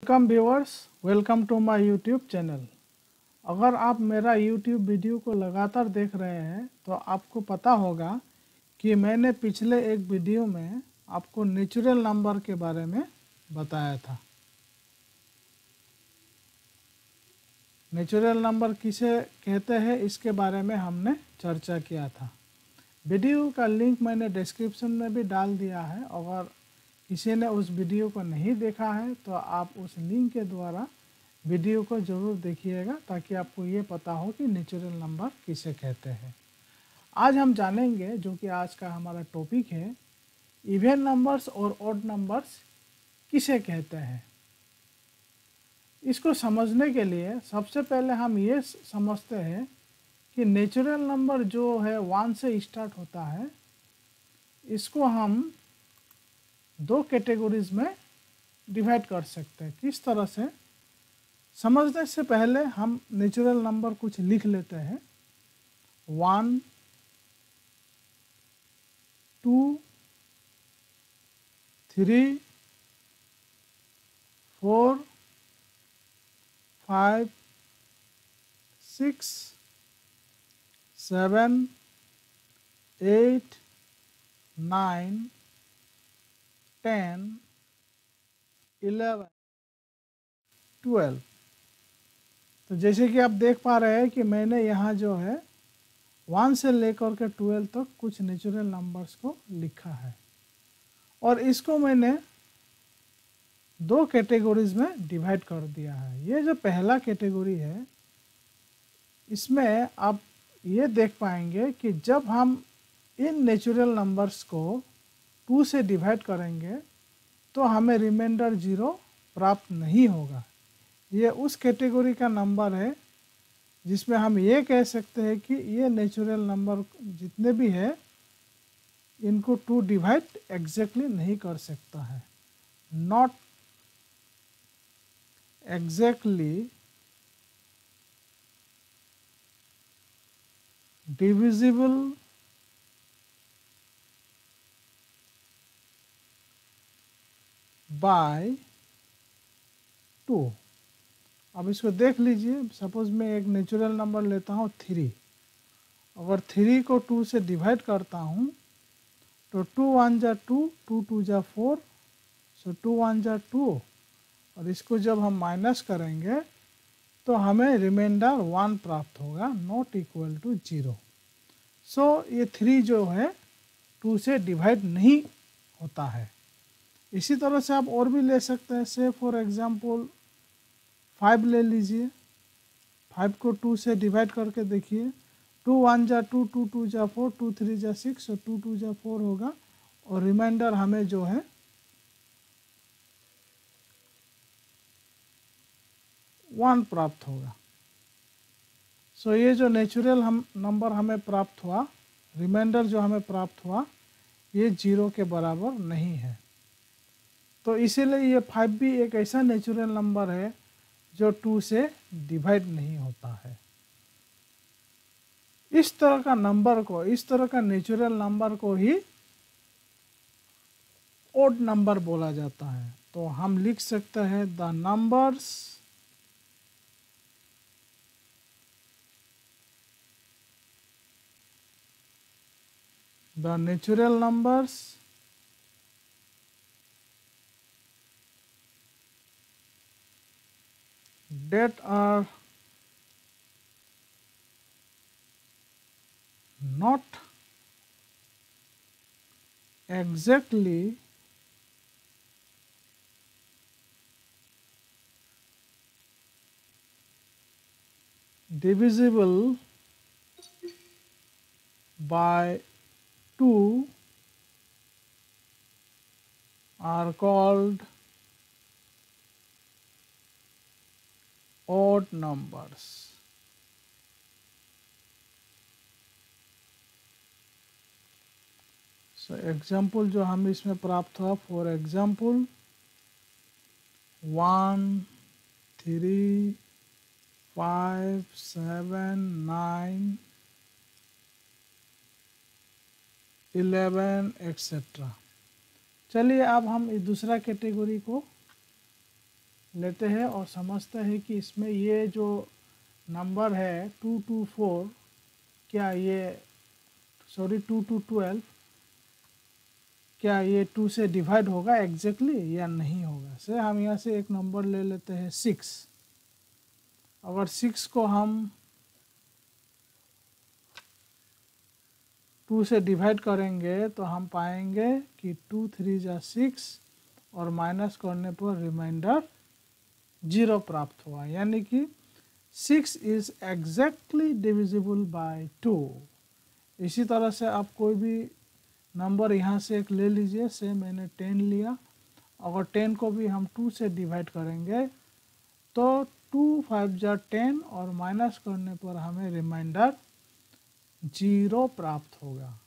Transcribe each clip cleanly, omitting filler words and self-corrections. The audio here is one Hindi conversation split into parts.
Welcome viewers, welcome to my YouTube channel. अगर आप मेरा यूट्यूब वीडियो को लगातार देख रहे हैं तो आपको पता होगा कि मैंने पिछले एक वीडियो में आपको नेचुरल नंबर के बारे में बताया था। नेचुरल नंबर किसे कहते हैं इसके बारे में हमने चर्चा किया था। वीडियो का लिंक मैंने डिस्क्रिप्शन में भी डाल दिया है। अगर किसी ने उस वीडियो को नहीं देखा है तो आप उस लिंक के द्वारा वीडियो को ज़रूर देखिएगा ताकि आपको ये पता हो कि नेचुरल नंबर किसे कहते हैं। आज हम जानेंगे, जो कि आज का हमारा टॉपिक है, इवन नंबर्स और ऑड नंबर्स किसे कहते हैं। इसको समझने के लिए सबसे पहले हम ये समझते हैं कि नेचुरल नंबर जो है 1 से स्टार्ट होता है, इसको हम दो कैटेगरीज में डिवाइड कर सकते हैं। किस तरह से, समझने से पहले हम नेचुरल नंबर कुछ लिख लेते हैं। 1, 2, 3, 4, 5, 6, 7, 8, 9, 10, 11, 12। तो जैसे कि आप देख पा रहे हैं कि मैंने यहाँ जो है 1 से लेकर के 12 तक कुछ नेचुरल नंबर्स को लिखा है और इसको मैंने दो कैटेगरीज में डिवाइड कर दिया है। ये जो पहला कैटेगरी है, इसमें आप ये देख पाएंगे कि जब हम इन नेचुरल नंबर्स को 2 से डिवाइड करेंगे तो हमें रिमाइंडर 0 प्राप्त नहीं होगा। ये उस कैटेगरी का नंबर है जिसमें हम ये कह सकते हैं कि ये नेचुरल नंबर जितने भी है इनको 2 डिवाइड एग्जैक्टली नहीं कर सकता है। Not exactly divisible by 2। अब इसको देख लीजिए। सपोज मैं एक नेचुरल नंबर लेता हूँ 3। अगर 3 को 2 से डिवाइड करता हूँ तो 2 1 जा 2, 2 2 जा 4, सो 2 1 जा 2, और इसको जब हम माइनस करेंगे तो हमें रिमाइंडर 1 प्राप्त होगा, नॉट इक्वल टू 0। सो ये 3 जो है 2 से डिवाइड नहीं होता है। इसी तरह से आप और भी ले सकते हैं। से फॉर एग्जांपल 5 ले लीजिए। 5 को 2 से डिवाइड करके देखिए। 2 1 जा 2, 2 2 जा 4, 2 3 जा 6, और 2 2 जा 4 होगा, और रिमाइंडर हमें जो है 1 प्राप्त होगा। सो ये जो नेचुरल नंबर हमें प्राप्त हुआ, रिमाइंडर जो हमें प्राप्त हुआ, ये 0 के बराबर नहीं है। तो इसीलिए ये 5 भी एक ऐसा नेचुरल नंबर है जो 2 से डिवाइड नहीं होता है। इस तरह का नंबर को, इस तरह का नेचुरल नंबर को ही ऑड नंबर बोला जाता है। तो हम लिख सकते हैं the numbers the natural numbers that are not exactly divisible by 2 are called odd numbers. So example जो हम इसमें प्राप्त हुआ, फॉर एग्जाम्पल 1 3 5 7 9 11 एक्सेट्रा। चलिए अब हम इस दूसरा कैटेगरी को लेते हैं और समझते हैं कि इसमें ये जो नंबर है 2 to 4, क्या ये 2 to 12, क्या ये 2 से डिवाइड होगा एग्जैक्टली या नहीं होगा। से हम यहाँ से एक नंबर ले लेते हैं 6। अगर 6 को हम 2 से डिवाइड करेंगे तो हम पाएंगे कि 2 3 जा 6 और माइनस करने पर रिमाइंडर 0 प्राप्त हुआ, यानी कि 6 इज एग्जैक्टली डिविजिबल बाय 2। इसी तरह से आप कोई भी नंबर यहाँ से एक ले लीजिए, से मैंने 10 लिया। अगर 10 को भी हम 2 से डिवाइड करेंगे तो 2 5 जा 10 और माइनस करने पर हमें रिमाइंडर 0 प्राप्त होगा।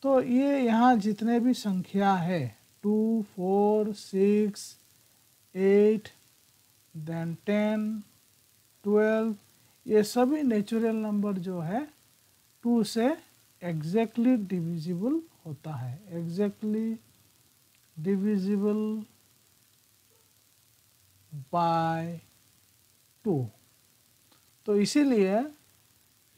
तो ये यहाँ जितने भी संख्या है 2 4 6 8 देन 10 12, ये सभी नेचुरल नंबर जो है 2 से एग्जैक्टली डिविजिबल होता है, एग्जैक्टली डिविजिबल बाय 2। तो इसीलिए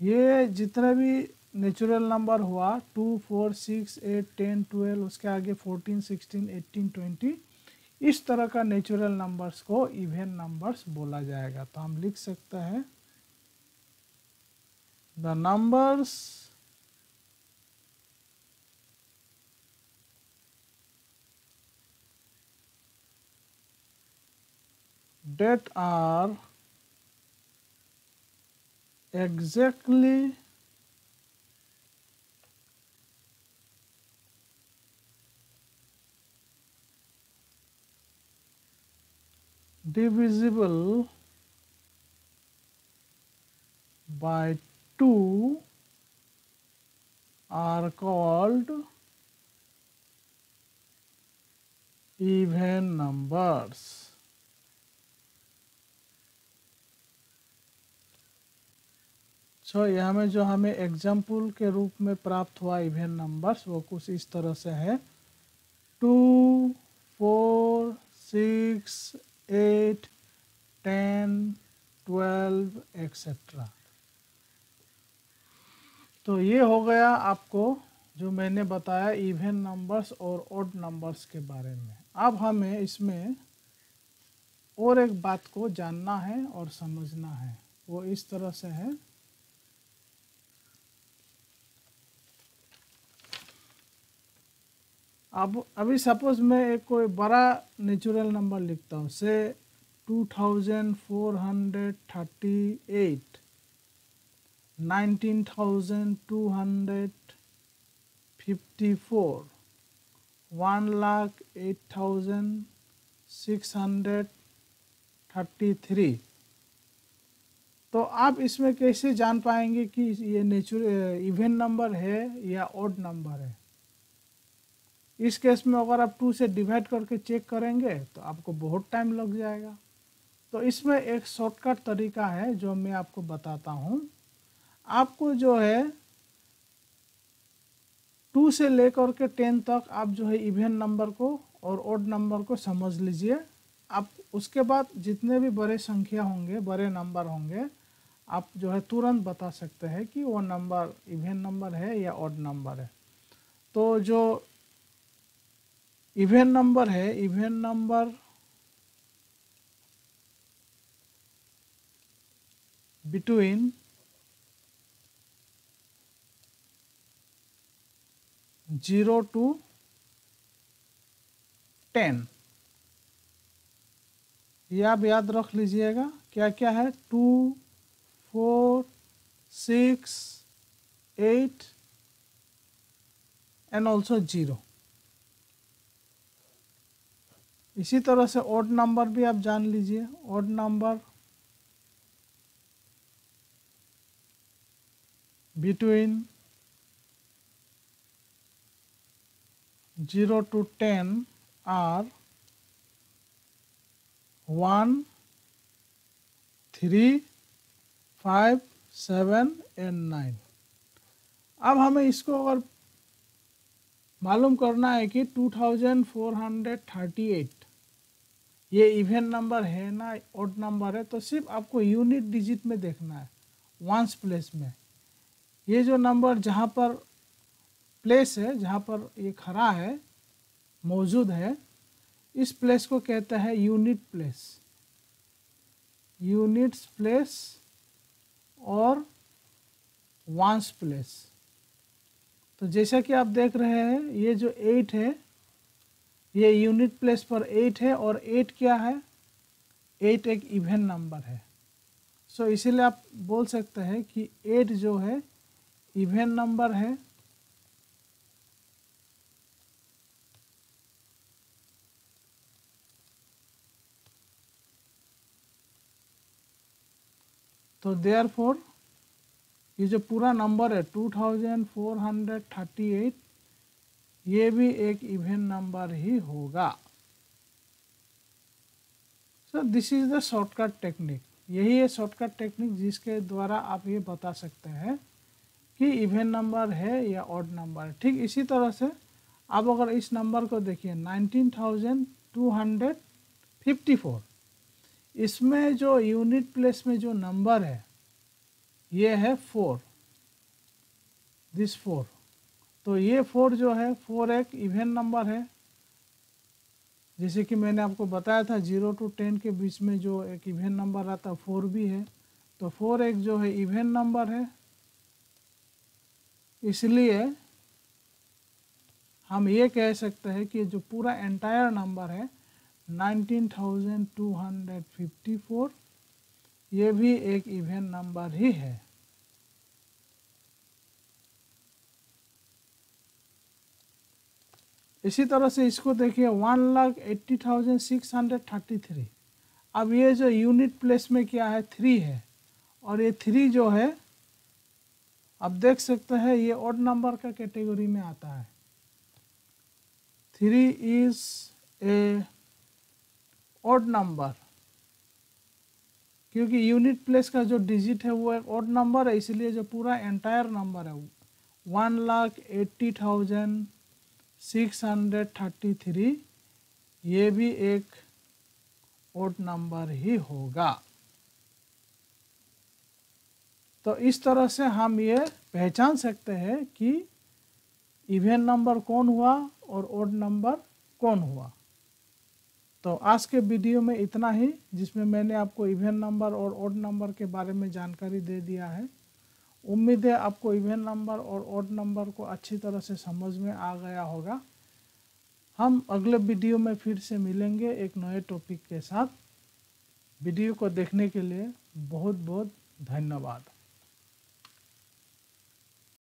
ये जितने भी नेचुरल नंबर हुआ 2 4 6 8 10 12, उसके आगे 14 16 18 20, इस तरह का नेचुरल नंबर्स को इवन नंबर्स बोला जाएगा। तो हम लिख सकते हैं the numbers that are exactly divisible by 2 are called even numbers। यहाँ में जो हमें एग्जाम्पल के रूप में प्राप्त हुआ इवन नंबर्स वो कुछ इस तरह से है 2 4 6 8 10 12 एक्सेट्रा। तो ये हो गया आपको जो मैंने बताया इवन नंबर्स और ऑड नंबर्स के बारे में। अब हमें इसमें और एक बात को जानना है और समझना है, वो इस तरह से है। अब अभी सपोज मैं एक कोई बड़ा नेचुरल नंबर लिखता हूँ, से 2438, 19,254, 1,08,633। तो आप इसमें कैसे जान पाएंगे कि ये नेचुरल इवन नंबर है या ऑड नंबर है। इस केस में अगर आप 2 से डिवाइड करके चेक करेंगे तो आपको बहुत टाइम लग जाएगा। तो इसमें एक शॉर्टकट तरीका है जो मैं आपको बताता हूँ। आपको जो है 2 से लेकर के 10 तक आप जो है इवन नंबर को और ऑड नंबर को समझ लीजिए। आप उसके बाद जितने भी बड़े संख्या होंगे, बड़े नंबर होंगे, आप जो है तुरंत बता सकते हैं कि वो नंबर इवन नंबर है या ऑड नंबर है। तो जो इवन नंबर है, इवन नंबर बिटवीन 0 to 10, ये आप याद रख लीजिएगा। क्या क्या है 2 4 6 8 एंड ऑल्सो 0। इसी तरह से ऑड नंबर भी आप जान लीजिए। Odd number between 0 to 10 are 1 3 5 7 and 9। अब हमें इसको अगर मालूम करना है कि 2438 ये इवन नंबर है ना ऑड नंबर है, तो सिर्फ आपको यूनिट डिजिट में देखना है, वंस प्लेस में। ये जो नंबर जहाँ पर प्लेस है, जहाँ पर ये खड़ा है, मौजूद है, इस प्लेस को कहते हैं यूनिट प्लेस, यूनिट्स प्लेस और वंस प्लेस। तो जैसा कि आप देख रहे हैं, ये जो 8 है ये यूनिट प्लेस पर 8 है, और 8 क्या है, 8 एक इवन नंबर है। सो इसीलिए आप बोल सकते हैं कि 8 जो है इवन नंबर है। तो देयरफॉर ये जो पूरा नंबर है 2438, ये भी एक इवन नंबर ही होगा। So this is the shortcut technique. यही है शॉर्टकट टेक्निक जिसके द्वारा आप ये बता सकते हैं कि इवन नंबर है या ऑड नंबर है। ठीक इसी तरह से आप अगर इस नंबर को देखिए 19,254, इसमें जो यूनिट प्लेस में जो नंबर है ये है 4, दिस 4। तो ये 4 जो है 4 एक इवन नंबर है, जैसे कि मैंने आपको बताया था 0 to 10 के बीच में जो एक इवन नंबर आता है 4 भी है। तो 4 एक जो है इवन नंबर है, इसलिए हम ये कह सकते हैं कि जो पूरा एंटायर नंबर है 19,254, ये भी एक इवन नंबर ही है। इसी तरह से इसको देखिए 1,80,633। अब ये जो यूनिट प्लेस में क्या है 3 है, और ये 3 जो है आप देख सकते हैं ये ऑड नंबर का कैटेगरी में आता है। 3 इज ए ऑड नंबर, क्योंकि यूनिट प्लेस का जो डिजिट है वो एक ऑड नंबर है, इसलिए जो पूरा एंटायर नंबर है 1,80,633 ये भी एक ऑड नंबर ही होगा। तो इस तरह से हम ये पहचान सकते हैं कि इवन नंबर कौन हुआ और ऑड नंबर कौन हुआ। तो आज के वीडियो में इतना ही, जिसमें मैंने आपको इवन नंबर और ऑड नंबर के बारे में जानकारी दे दिया है। उम्मीद है आपको इवन नंबर और ऑड नंबर को अच्छी तरह से समझ में आ गया होगा। हम अगले वीडियो में फिर से मिलेंगे एक नए टॉपिक के साथ। वीडियो को देखने के लिए बहुत बहुत धन्यवाद।